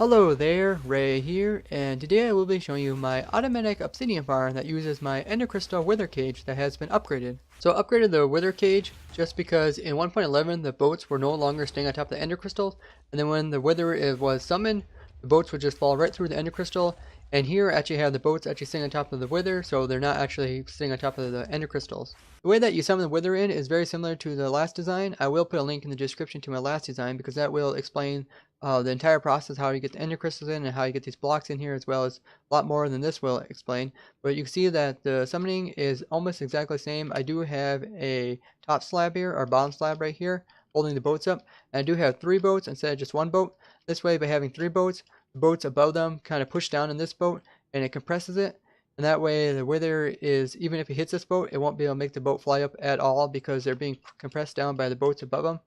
Hello there, Ray here, and today I will be showing you my automatic obsidian farm that uses my ender crystal wither cage that has been upgraded. So I upgraded the wither cage just because in 1.11 the boats were no longer staying on top of the ender crystal, and then when the wither was summoned, the boats would just fall right through the ender crystal, and here I actually have the boats actually sitting on top of the wither, so they're not actually sitting on top of the ender crystals. The way that you summon the wither in is very similar to the last design. I will put a link in the description to my last design because that will explain the entire process, how you get the ender crystals in and how you get these blocks in here, as well as a lot more than this will explain. But you can see that the summoning is almost exactly the same. I do have a top slab here, or bottom slab right here, holding the boats up. And I do have 3 boats instead of just 1 boat. This way, by having 3 boats, the boats above them kind of push down in this boat and it compresses it. And that way the wither is, even if it hits this boat, it won't be able to make the boat fly up at all because they're being compressed down by the boats above them.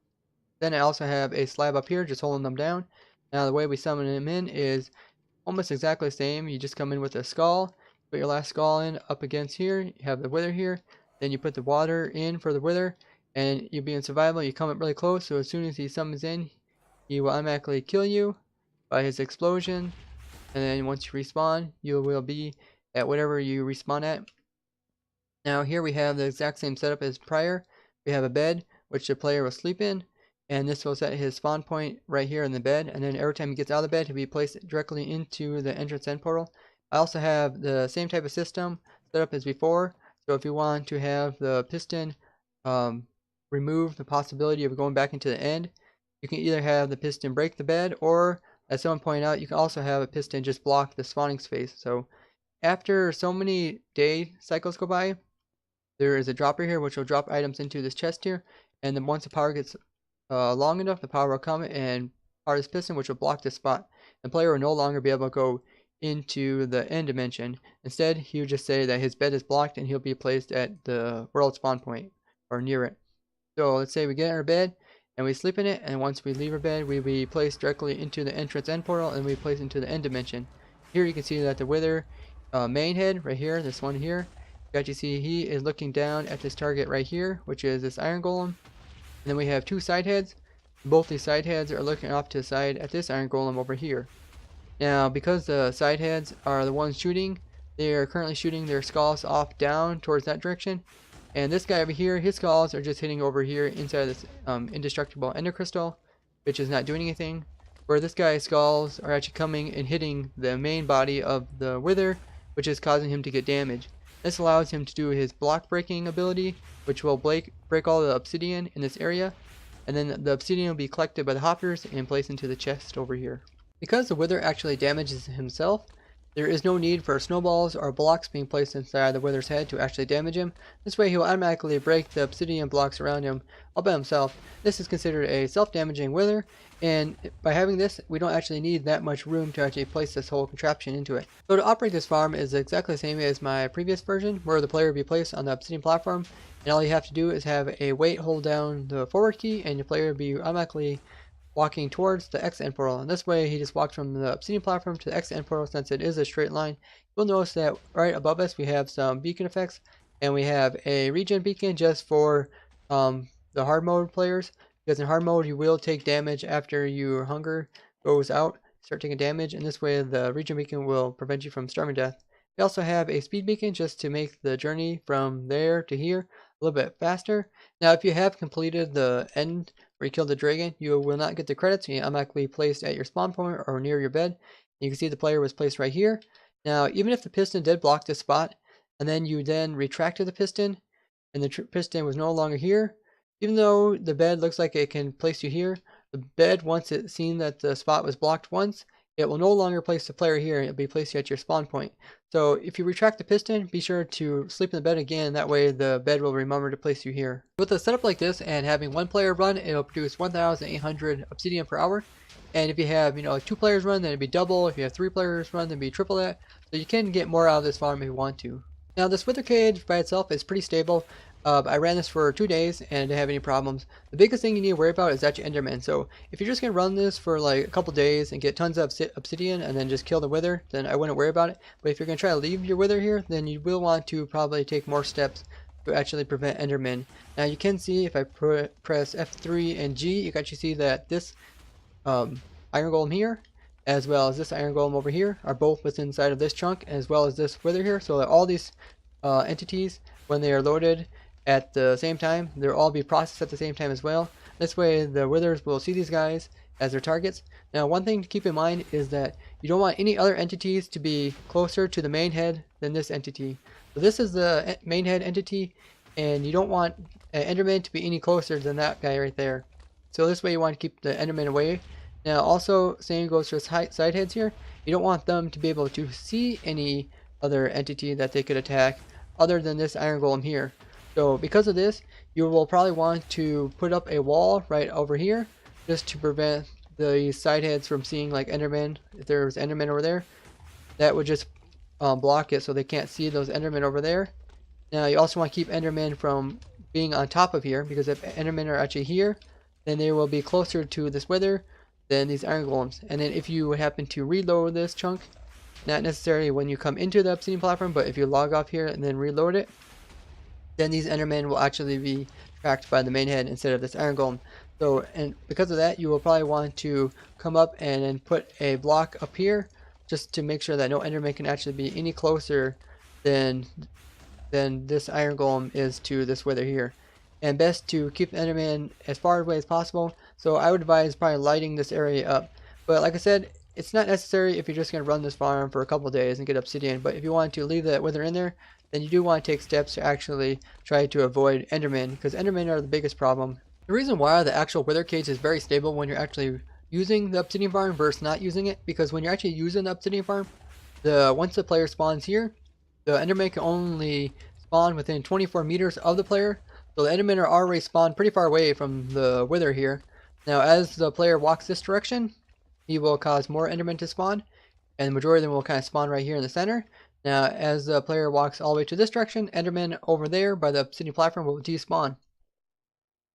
Then I also have a slab up here just holding them down. Now the way we summon them in is almost exactly the same. You just come in with a skull, put your last skull in up against here, you have the wither here, then you put the water in for the wither, and you'll be in survival. You come up really close, so as soon as he summons in, he will automatically kill you by his explosion, and then once you respawn, you will be at whatever you respawn at. Now here we have the exact same setup as prior. We have a bed, which the player will sleep in, and this will set his spawn point right here in the bed, and then every time he gets out of the bed he'll be placed directly into the entrance end portal. I also have the same type of system set up as before, so if you want to have the piston remove the possibility of going back into the end, you can either have the piston break the bed, or as someone pointed out, you can also have a piston just block the spawning space. So after so many day cycles go by, there is a dropper here which will drop items into this chest here, and then once the power gets long enough, the power will come and power this piston, which will block this spot. The player will no longer be able to go into the end dimension. Instead, he will just say that his bed is blocked and he'll be placed at the world spawn point or near it. So let's say we get in our bed and we sleep in it, and once we leave our bed, we be placed directly into the entrance end portal and we place into the end dimension. Here you can see that the wither main head right here, this one here, you actually see he is looking down at this target right here, which is this iron golem. And then we have 2 side heads. Both these side heads are looking off to the side at this iron golem over here. Now, because the side heads are the ones shooting, they are currently shooting their skulls off down towards that direction. And this guy over here, his skulls are just hitting over here inside this indestructible ender crystal, which is not doing anything. Where this guy's skulls are actually coming and hitting the main body of the wither, which is causing him to get damage. This allows him to do his block breaking ability, which will break all the obsidian in this area, and then the obsidian will be collected by the hoppers and placed into the chest over here. Because the wither actually damages himself, there is no need for snowballs or blocks being placed inside the wither's head to actually damage him. This way he will automatically break the obsidian blocks around him all by himself. This is considered a self-damaging wither, and by having this, we don't actually need that much room to actually place this whole contraption into it. So to operate this farm is exactly the same as my previous version, where the player will be placed on the obsidian platform, and all you have to do is have a wait, hold down the forward key, and your player will be automatically walking towards the X end portal. And this way he just walks from the obsidian platform to the X end portal. Since it is a straight line, you'll notice that right above us we have some beacon effects, and we have a regen beacon just for the hard mode players, because in hard mode you will take damage after your hunger goes out, start taking damage, and this way the regen beacon will prevent you from starving to death. We also have a speed beacon just to make the journey from there to here a little bit faster. Now if you have completed the end where you killed the dragon, you will not get the credits. You automatically placed at your spawn point or near your bed. You can see the player was placed right here. Now even if the piston did block this spot, and then you then retracted the piston, and the piston was no longer here, even though the bed looks like it can place you here, the bed, once it's seen that the spot was blocked once, it will no longer place the player here. It'll be placed at your spawn point. So if you retract the piston, be sure to sleep in the bed again. That way the bed will remember to place you here. With a setup like this and having 1 player run, it'll produce 1,800 obsidian per hour. And if you have 2 players run, then it'd be double. If you have 3 players run, then it'd be triple that. So you can get more out of this farm if you want to. Now this wither cage by itself is pretty stable. I ran this for 2 days and didn't have any problems. The biggest thing you need to worry about is actually Enderman. So if you're just going to run this for like a couple days and get tons of obsidian and then just kill the wither, then I wouldn't worry about it. But if you're going to try to leave your wither here, then you will want to probably take more steps to actually prevent Enderman. Now you can see if I press F3 and G, you can actually see that this iron golem here as well as this iron golem over here are both within inside of this chunk, as well as this wither here. So that all these entities, when they are loaded at the same time, they'll all be processed at the same time as well. This way the withers will see these guys as their targets. Now one thing to keep in mind is that you don't want any other entities to be closer to the main head than this entity. So this is the main head entity, and you don't want an Enderman to be any closer than that guy right there. So this way you want to keep the Enderman away. Now also, same goes for side heads here. You don't want them to be able to see any other entity that they could attack other than this iron golem here. So because of this, you will probably want to put up a wall right over here just to prevent the side heads from seeing like Enderman. If there's Enderman over there, that would just block it so they can't see those Endermen over there. Now you also want to keep Enderman from being on top of here, because if Endermen are actually here, then they will be closer to this wither than these iron golems. And then if you happen to reload this chunk, not necessarily when you come into the obsidian platform, but if you log off here and then reload it, then these Endermen will actually be tracked by the main head instead of this iron golem. So, and because of that, you will probably want to come up and then put a block up here just to make sure that no Enderman can actually be any closer than this iron golem is to this wither here. And best to keep the Enderman as far away as possible. So I would advise probably lighting this area up. But like I said, it's not necessary if you're just going to run this farm for a couple of days and get obsidian. But if you want to leave that wither in there, then you do want to take steps to actually try to avoid Endermen, because Endermen are the biggest problem. The reason why the actual wither cage is very stable when you're actually using the obsidian farm versus not using it, because when you're actually using the obsidian farm, once the player spawns here, the Enderman can only spawn within 24 meters of the player. So the Endermen are already spawned pretty far away from the wither here. Now as the player walks this direction, he will cause more Endermen to spawn, and the majority of them will kind of spawn right here in the center. Now as the player walks all the way to this direction, Endermen over there by the obsidian platform will despawn.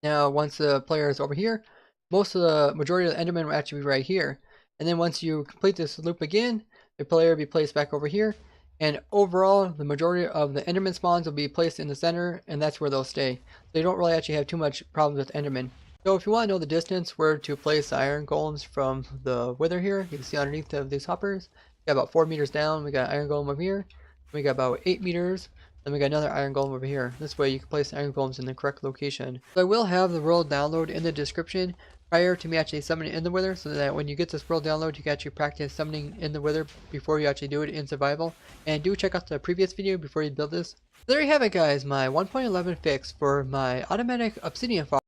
Now once the player is over here, the majority of the Endermen will actually be right here. And then once you complete this loop again, the player will be placed back over here. And overall, the majority of the Enderman spawns will be placed in the center, and that's where they'll stay. They don't really actually have too much problems with Enderman. So if you want to know the distance where to place the iron golems from the wither here, you can see underneath of these hoppers, we got about 4 meters down, we got an iron golem over here, we got about 8 meters, then we got another iron golem over here. This way you can place the iron golems in the correct location. So I will have the world download in the description prior to me actually summoning in the wither, so that when you get this world download, you can actually practice summoning in the wither before you actually do it in survival. And do check out the previous video before you build this. So there you have it guys, my 1.11 fix for my automatic obsidian farm.